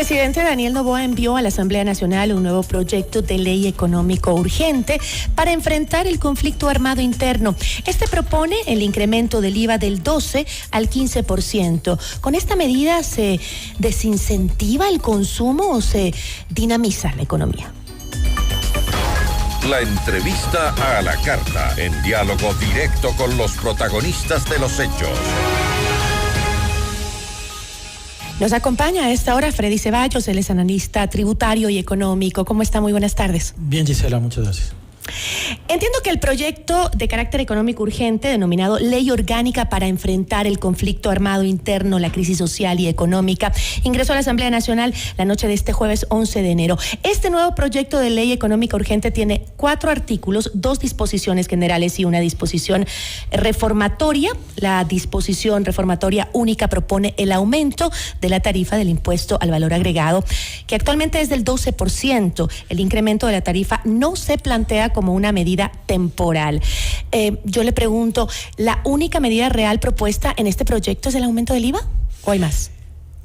presidente Daniel Noboa envió a la Asamblea Nacional un nuevo proyecto de ley económico urgente para enfrentar el conflicto armado interno. Este propone el incremento del IVA del 12 al 15%. ¿Con esta medida se desincentiva el consumo o se dinamiza la economía? La entrevista a la carta, en diálogo directo con los protagonistas de los hechos. Nos acompaña a esta hora Freddy Ceballos, él es analista tributario y económico. ¿Cómo está? Muy buenas tardes. Bien, Gisela, muchas gracias. Entiendo que el proyecto de carácter económico urgente, denominado Ley Orgánica para enfrentar el conflicto armado interno, la crisis social y económica, ingresó a la Asamblea Nacional la noche de este jueves 11 de enero. Este nuevo proyecto de ley económica urgente tiene 4 artículos, 2 disposiciones generales y una disposición reformatoria. La disposición reformatoria única propone el aumento de la tarifa del impuesto al valor agregado, que actualmente es del 12%. El incremento de la tarifa no se plantea como una medida temporal. Yo le pregunto, ¿la única medida real propuesta en este proyecto es el aumento del IVA o hay más?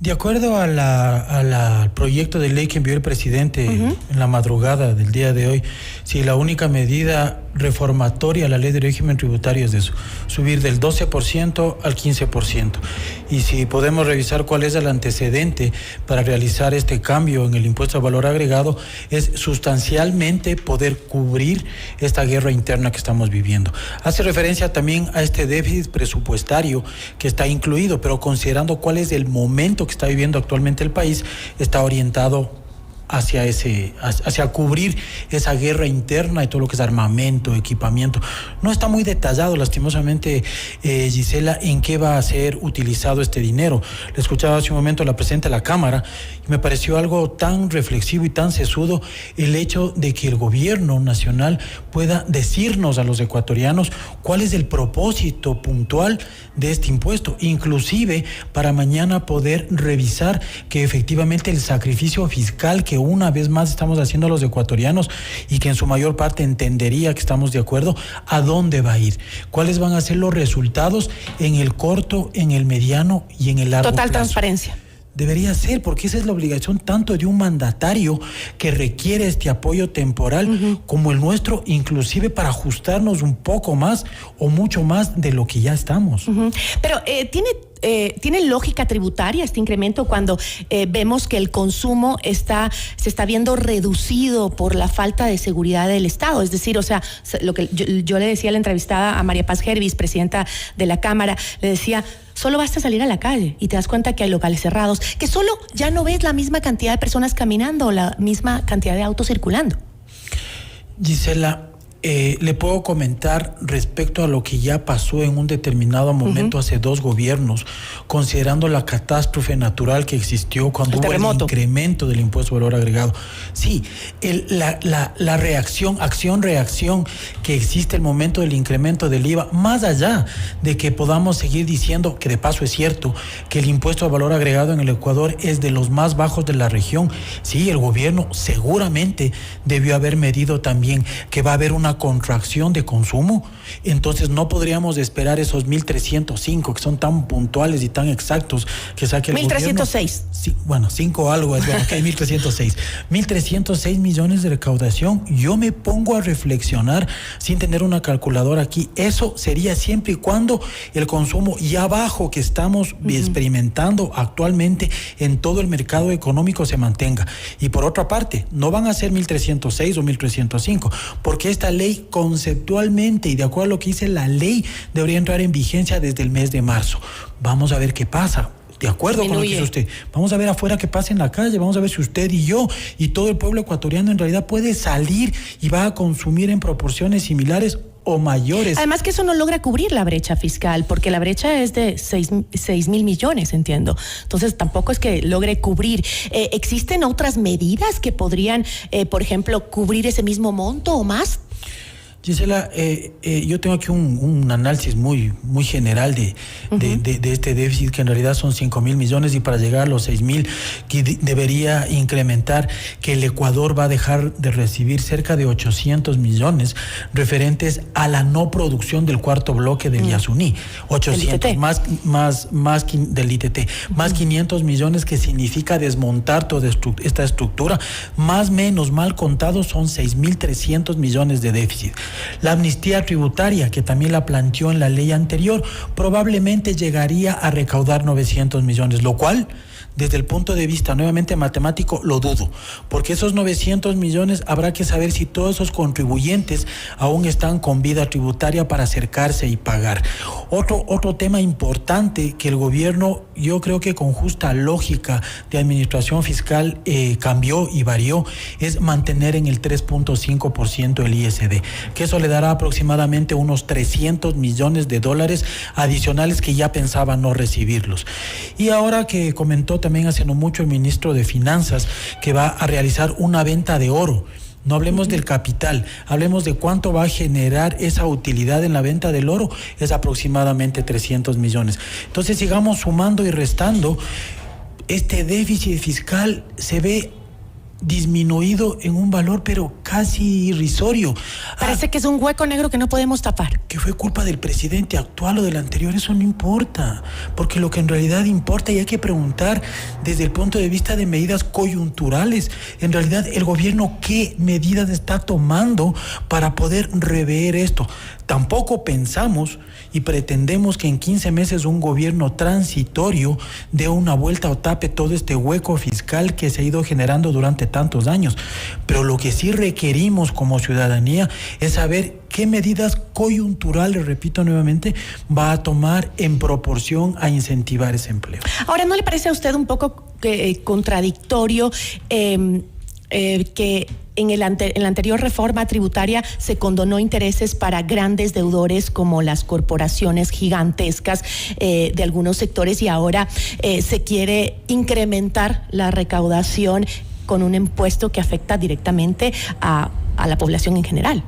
De acuerdo al proyecto de ley que envió el presidente en la madrugada del día de hoy, si la única medida reformatoria a la ley de régimen tributario es de eso, subir del 12% al 15%. Y si podemos revisar cuál es el antecedente para realizar este cambio en el impuesto al valor agregado, es sustancialmente poder cubrir esta guerra interna que estamos viviendo. Hace referencia también a este déficit presupuestario que está incluido, pero considerando cuál es el momento que está viviendo actualmente el país, está orientado hacia cubrir esa guerra interna y todo lo que es armamento, equipamiento. No está muy detallado, lastimosamente, Gisela, en qué va a ser utilizado este dinero. Le escuchaba hace un momento a la presidenta de la Cámara y me pareció algo tan reflexivo y tan sesudo el hecho de que el gobierno nacional pueda decirnos a los ecuatorianos cuál es el propósito puntual de este impuesto, inclusive para mañana poder revisar que efectivamente el sacrificio fiscal que una vez más estamos haciendo a los ecuatorianos y que en su mayor parte entendería que estamos de acuerdo, ¿a dónde va a ir? ¿Cuáles van a ser los resultados en el corto, en el mediano y en el largo plazo? Total transparencia. Debería ser, porque esa es la obligación tanto de un mandatario que requiere este apoyo temporal como el nuestro, inclusive para ajustarnos un poco más o mucho más de lo que ya estamos. Pero ¿tiene lógica tributaria este incremento cuando vemos que el consumo se está viendo reducido por la falta de seguridad del Estado? Es decir, o sea, lo que yo le decía a la entrevistada a María Paz Gervis, presidenta de la Cámara, le decía, solo basta salir a la calle y te das cuenta que hay locales cerrados, que solo ya no ves la misma cantidad de personas caminando o la misma cantidad de autos circulando. Gisela, le puedo comentar respecto a lo que ya pasó en un determinado momento hace 2 gobiernos, considerando la catástrofe natural que existió cuando hubo el incremento del impuesto al valor agregado. Sí, la reacción, acción-reacción que existe el momento del incremento del IVA, más allá de que podamos seguir diciendo, que de paso es cierto, que el impuesto al valor agregado en el Ecuador es de los más bajos de la región. Sí, el gobierno seguramente debió haber medido también que va a haber una contracción de consumo, entonces no podríamos esperar esos 1.305 que son tan puntuales y tan exactos que saque el 1.306. Sí, bueno, 5 algo es bueno, okay, 1.306. 1.306 millones de recaudación. Yo me pongo a reflexionar sin tener una calculadora aquí. Eso sería siempre y cuando el consumo ya bajo que estamos experimentando actualmente en todo el mercado económico se mantenga. Y por otra parte, no van a ser 1.306 o 1.305, porque esta ley conceptualmente y de acuerdo a lo que dice la ley debería entrar en vigencia desde el mes de marzo. Vamos a ver qué pasa. De acuerdo con lo que dice usted. Vamos a ver afuera qué pasa en la calle, vamos a ver si usted y yo y todo el pueblo ecuatoriano en realidad puede salir y va a consumir en proporciones similares o mayores. Además que eso no logra cubrir la brecha fiscal, porque la brecha es de 6.000 millones, entiendo. Entonces tampoco es que logre cubrir. ¿Existen otras medidas que podrían, por ejemplo, cubrir ese mismo monto o más? Gisela, yo tengo aquí un análisis muy general de este déficit, que en realidad son 5.000 millones, y para llegar a los 6.000 que debería incrementar, que el Ecuador va a dejar de recibir cerca de 800 millones referentes a la no producción del cuarto bloque del Yasuní. 800 más del ITT, más 500 millones, que significa desmontar toda esta estructura, más menos mal contados son 6.300 millones de déficit. La amnistía tributaria, que también la planteó en la ley anterior, probablemente llegaría a recaudar 900 millones, lo cual, desde el punto de vista nuevamente matemático, lo dudo, porque esos 900 millones habrá que saber si todos esos contribuyentes aún están con vida tributaria para acercarse y pagar. Otro tema importante que el gobierno, yo creo que con justa lógica de administración fiscal, cambió y varió, es mantener en el 3.5% el ISD, que eso le dará aproximadamente unos 300 millones de dólares adicionales que ya pensaba no recibirlos. Y ahora que comentó también hace no mucho el ministro de Finanzas que va a realizar una venta de oro. No hablemos del capital, hablemos de cuánto va a generar esa utilidad en la venta del oro, es aproximadamente 300 millones. Entonces sigamos sumando y restando, este déficit fiscal se ve disminuido en un valor pero casi irrisorio. Parece que es un hueco negro que no podemos tapar. Que fue culpa del presidente actual o del anterior, eso no importa, porque lo que en realidad importa, y hay que preguntar desde el punto de vista de medidas coyunturales, en realidad el gobierno qué medidas está tomando para poder rever esto. Tampoco pensamos y pretendemos que en 15 meses un gobierno transitorio dé una vuelta o tape todo este hueco fiscal que se ha ido generando durante tantos años. Pero lo que sí requerimos como ciudadanía es saber qué medidas coyunturales, repito nuevamente, va a tomar en proporción a incentivar ese empleo. Ahora, ¿no le parece a usted un poco contradictorio que en la anterior reforma tributaria se condonó intereses para grandes deudores como las corporaciones gigantescas de algunos sectores, y ahora se quiere incrementar la recaudación con un impuesto que afecta directamente a la población en general?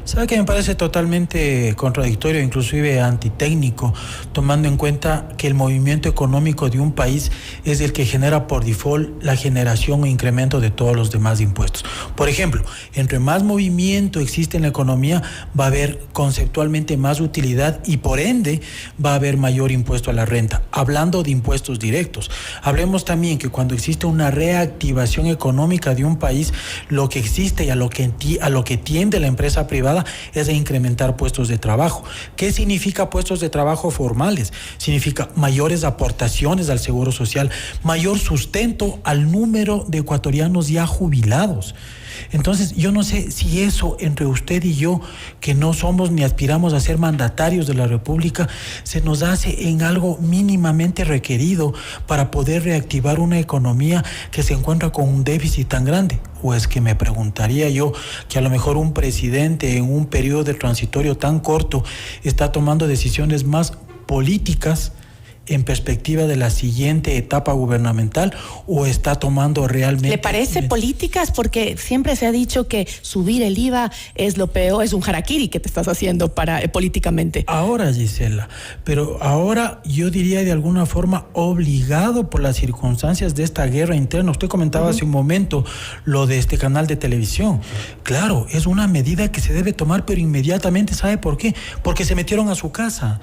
¿Sabe que me parece totalmente contradictorio, inclusive antitécnico, tomando en cuenta que el movimiento económico de un país es el que genera por default la generación o incremento de todos los demás impuestos? Por ejemplo, entre más movimiento existe en la economía, va a haber conceptualmente más utilidad y por ende va a haber mayor impuesto a la renta. Hablando de impuestos directos, hablemos también que cuando existe una reactivación económica de un país, lo que existe y a lo que tiende la empresa privada es de incrementar puestos de trabajo. ¿Qué significa puestos de trabajo formales? Significa mayores aportaciones al Seguro Social, mayor sustento al número de ecuatorianos ya jubilados. Entonces, yo no sé si eso entre usted y yo, que no somos ni aspiramos a ser mandatarios de la República, se nos hace en algo mínimamente requerido para poder reactivar una economía que se encuentra con un déficit tan grande. O es que me preguntaría yo que a lo mejor un presidente en un periodo de transitorio tan corto está tomando decisiones más políticas en perspectiva de la siguiente etapa gubernamental, o está tomando realmente... ¿Le parece políticas? Porque siempre se ha dicho que subir el IVA es lo peor, es un harakiri que te estás haciendo políticamente. Ahora, Gisela, pero ahora yo diría de alguna forma obligado por las circunstancias de esta guerra interna. Usted comentaba hace un momento lo de este canal de televisión. Claro, es una medida que se debe tomar, pero inmediatamente. ¿Sabe por qué? Porque se metieron a su casa.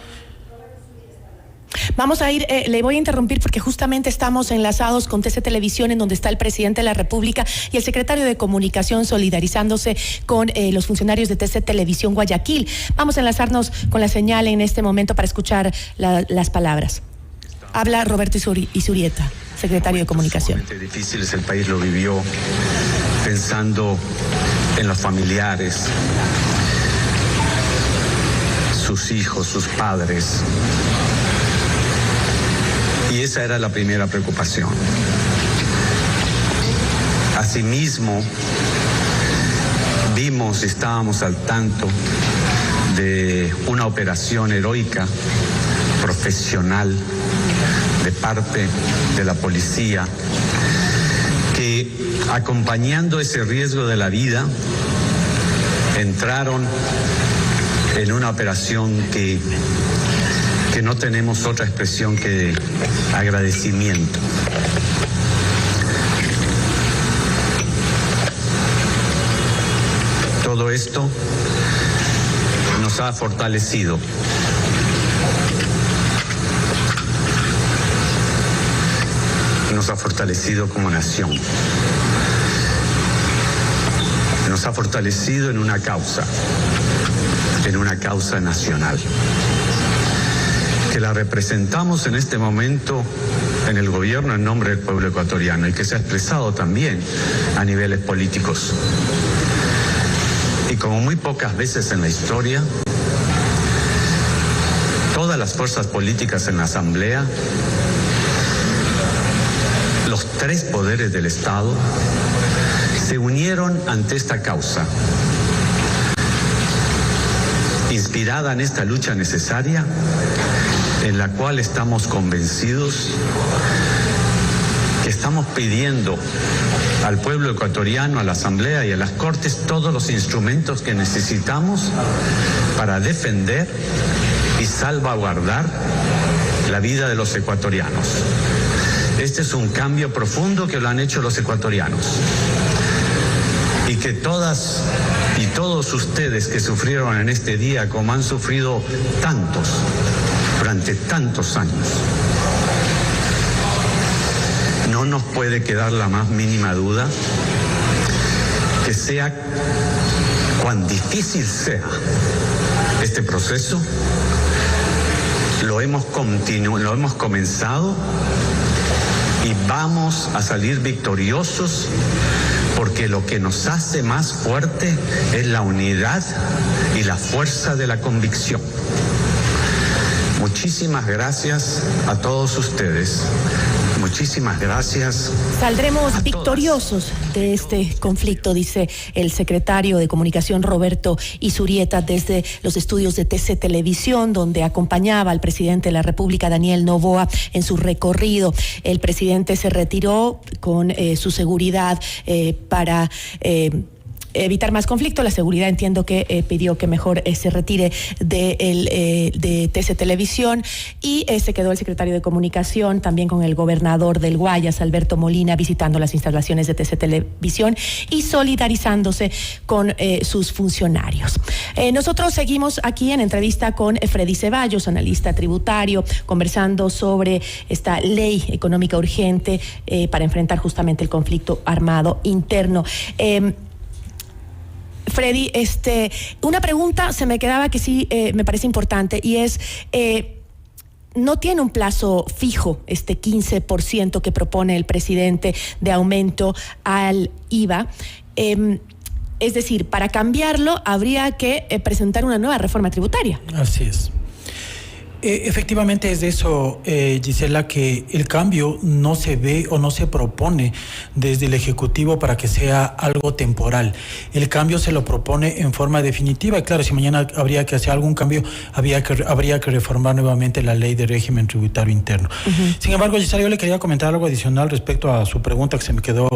Vamos a ir, le voy a interrumpir porque justamente estamos enlazados con TC Televisión, en donde está el presidente de la República y el secretario de Comunicación solidarizándose con los funcionarios de TC Televisión Guayaquil. Vamos a enlazarnos con la señal en este momento para escuchar las palabras. Habla Roberto Izurieta, secretario de Comunicación. Difíciles, el país lo vivió pensando en los familiares, sus hijos, sus padres. Y esa era la primera preocupación. Asimismo, vimos y estábamos al tanto de una operación heroica, profesional, de parte de la policía, que acompañando ese riesgo de la vida, entraron en una operación que no tenemos otra expresión que agradecimiento. Todo esto nos ha fortalecido. Nos ha fortalecido como nación. Nos ha fortalecido en una causa nacional, que la representamos en este momento en el gobierno en nombre del pueblo ecuatoriano y que se ha expresado también a niveles políticos. Y como muy pocas veces en la historia, todas las fuerzas políticas en la Asamblea, los tres poderes del Estado, se unieron ante esta causa, inspirada en esta lucha necesaria, en la cual estamos convencidos que estamos pidiendo al pueblo ecuatoriano, a la Asamblea y a las Cortes todos los instrumentos que necesitamos para defender y salvaguardar la vida de los ecuatorianos. Este es un cambio profundo que lo han hecho los ecuatorianos y que todas y todos ustedes que sufrieron en este día, como han sufrido tantos durante tantos años, no nos puede quedar la más mínima duda que sea cuán difícil sea este proceso, lo hemos comenzado y vamos a salir victoriosos, porque lo que nos hace más fuerte es la unidad y la fuerza de la convicción. Muchísimas gracias a todos ustedes. Muchísimas gracias. Saldremos victoriosos de este conflicto, dice el secretario de Comunicación Roberto Izurieta desde los estudios de TC Televisión, donde acompañaba al presidente de la República, Daniel Noboa, en su recorrido. El presidente se retiró con su seguridad para evitar más conflicto. La seguridad, entiendo que pidió que mejor se retire de TC Televisión, y se quedó el secretario de Comunicación también con el gobernador del Guayas, Alberto Molina, visitando las instalaciones de TC Televisión y solidarizándose con sus funcionarios. Nosotros seguimos aquí en entrevista con Freddy Ceballos, analista tributario, conversando sobre esta ley económica urgente para enfrentar justamente el conflicto armado interno. Freddy, una pregunta se me quedaba que sí me parece importante, y es, no tiene un plazo fijo este 15% que propone el presidente de aumento al IVA. Es decir, para cambiarlo habría que presentar una nueva reforma tributaria. Así es. Efectivamente es de eso, Gisela, que el cambio no se ve o no se propone desde el Ejecutivo para que sea algo temporal. El cambio se lo propone en forma definitiva, y claro, si mañana habría que hacer algún cambio, habría que reformar nuevamente la ley de régimen tributario interno. Uh-huh. Sin embargo, Gisela, yo le quería comentar algo adicional respecto a su pregunta que se me quedó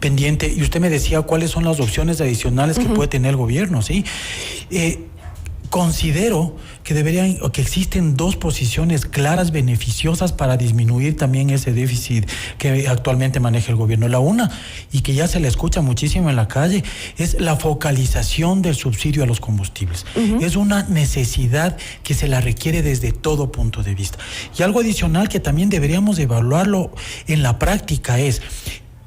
pendiente, y usted me decía cuáles son las opciones adicionales que puede tener el gobierno, ¿sí? Considero que que existen dos posiciones claras, beneficiosas para disminuir también ese déficit que actualmente maneja el gobierno. La una, y que ya se le escucha muchísimo en la calle, es la focalización del subsidio a los combustibles. Uh-huh. Es una necesidad que se la requiere desde todo punto de vista. Y algo adicional que también deberíamos evaluarlo en la práctica es: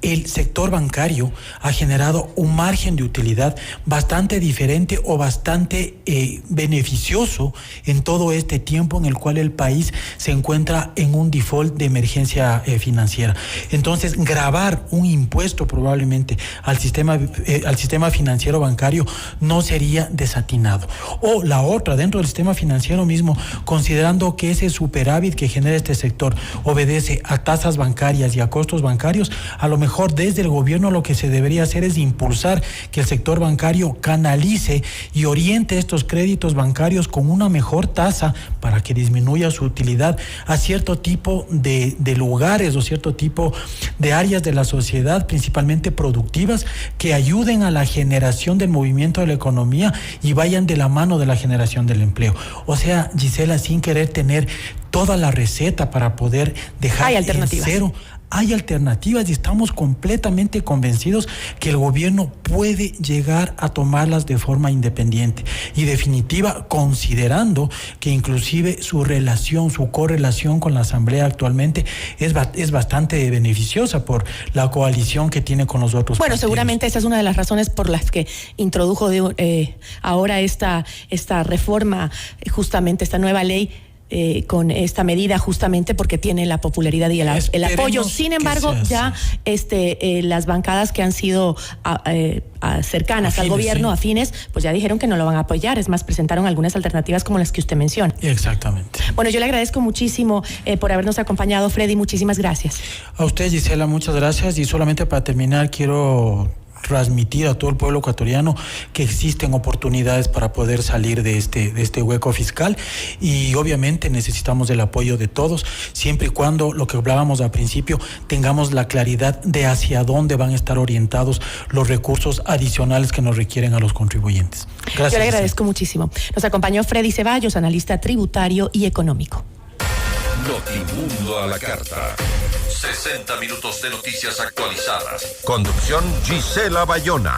el sector bancario ha generado un margen de utilidad bastante diferente o bastante beneficioso en todo este tiempo en el cual el país se encuentra en un default de emergencia financiera. Entonces, gravar un impuesto probablemente al sistema financiero bancario no sería desatinado. O la otra, dentro del sistema financiero mismo, considerando que ese superávit que genera este sector obedece a tasas bancarias y a costos bancarios, a lo mejor mejor desde el gobierno lo que se debería hacer es impulsar que el sector bancario canalice y oriente estos créditos bancarios con una mejor tasa para que disminuya su utilidad a cierto tipo de lugares o cierto tipo de áreas de la sociedad, principalmente productivas, que ayuden a la generación del movimiento de la economía y vayan de la mano de la generación del empleo. O sea, Gisela, sin querer tener toda la receta para poder dejar en cero. Hay alternativas y estamos completamente convencidos que el gobierno puede llegar a tomarlas de forma independiente y definitiva, considerando que inclusive su relación, su correlación con la Asamblea actualmente es bastante beneficiosa por la coalición que tiene con los otros partidos. Seguramente esa es una de las razones por las que introdujo ahora esta reforma, justamente esta nueva ley, con esta medida, justamente porque tiene la popularidad y el apoyo. Sin embargo, ya las bancadas que han sido cercanas al gobierno, afines, pues ya dijeron que no lo van a apoyar. Es más, presentaron algunas alternativas como las que usted menciona. Exactamente. Bueno, yo le agradezco muchísimo por habernos acompañado, Freddy. Muchísimas gracias. A usted, Gisela, muchas gracias. Y solamente para terminar, quiero transmitir a todo el pueblo ecuatoriano que existen oportunidades para poder salir de este hueco fiscal, y obviamente necesitamos el apoyo de todos, siempre y cuando, lo que hablábamos al principio, tengamos la claridad de hacia dónde van a estar orientados los recursos adicionales que nos requieren a los contribuyentes. Gracias. Yo le agradezco muchísimo. Nos acompañó Freddy Ceballos, analista tributario y económico. Notimundo a la carta. 60 minutos de noticias actualizadas. Conducción Gisela Bayona.